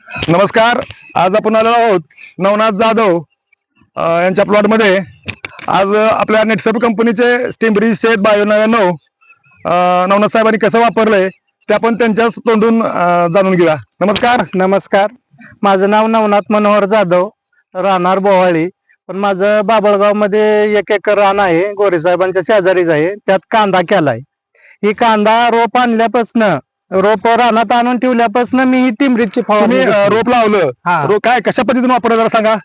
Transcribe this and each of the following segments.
नमस्कार. आज आपण आलो आहोत नवनाथ जाधव यांच्या प्लॉटमध्ये. आज आपल्या नेटसप कंपनीचे स्टीमब्रिज शेत 2299 नवनाथ साहेबांनी कसं वापरलंय ते आपण त्यांच्याच तोंडून जाणून घेऊया. नमस्कार. नमस्कार. माझं नाव नवनाथ मनोहर जाधव, राहणार बोहाळी. पण माझं बाबळगाव मध्ये 1 एकर रान आहे, गोरे साहेबांच्या शेजारीच आहे. त्यात कांदा केलाय. ही कांदा रोप आणल्यापासून, रोप रानात आणून ठेवल्यापासून मी ही टिंबरीची फवारणी रोप लावलं. काय कशा पद्धतीने वापरलं जरा सांगा.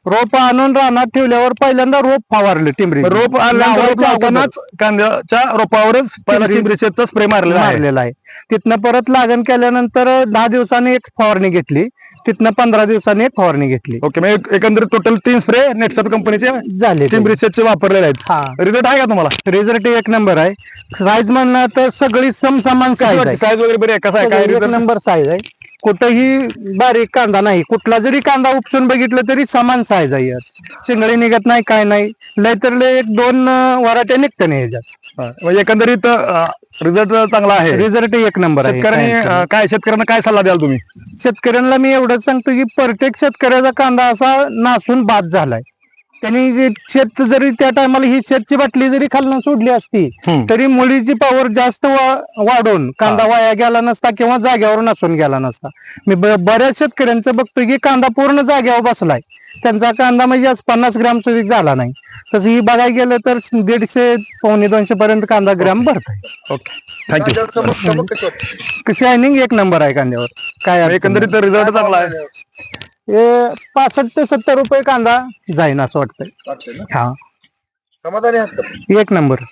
रोप आणून रानात ठेवल्यावर पहिल्यांदा रोप फवारलं टिंबरी. रोप लावतानाच कांद्याच्या रोपावरच पहिला टिंबरीचा स्प्रे मारलेला आहे. तिथनं परत लागण केल्यानंतर 10 दिवसांनी एक फवारणी घेतली. तिथनं 15 दिवसांनी एक फवारणी घेतली. ओके. मग एकंदरीत टोटल 3 स्प्रे नेटसप कंपनीचे झाले, टिंबरीचे वापरलेले आहेत. रिझल्ट आहे का तुम्हाला? रिझल्ट 1 नंबर आहे. साईज म्हणलं तर सगळी समसमान साईज आहे. साईज वगैरे बरी आहे. कसं आहे? काय 1 नंबर साईज आहे. कुठेही बारीक कांदा नाही. कुठला जरी कांदा उपसून बघितलं तरी समान साईज आहे. यात चिंगळी निघत नाही, काय नाही. लय तर लय 1-2 वराटे निघते नाही याच्यात. एकंदरीत रिझल्ट चांगला आहे. रिझल्ट 1 नंबर आहे. शेतकऱ्यांना काय सल्ला द्याल तुम्ही? शेतकऱ्यांना मी एवढंच सांगतो की प्रत्येक शेतकऱ्याचा कांदा असा नासून बाद झालाय. त्यांनी शेत जरी त्या टायमाला ही शेतची बाटली जरी खालनं सोडली असती तरी मुळीची पॉवर जास्त वाढून कांदा वाया गेला नसता किंवा जाग्यावर नसून गेला नसता. मी बऱ्याच शेतकऱ्यांचं बघतोय की कांदा पूर्ण जाग्यावर बसलाय. त्यांचा कांदा म्हणजे 50 ग्रॅम सुद्धा झाला नाही. तसं ही बघायला गेलं तर 150-200 पर्यंत कांदा ग्रॅम भरताय. Okay, thank you. शायनिंग 1 नंबर आहे कांद्यावर. काय एकंदरीत रिझल्ट चांगला आहे. 65 ते 70 रुपये कांदा जाईन असं वाटतंय. हा, 1 नंबर.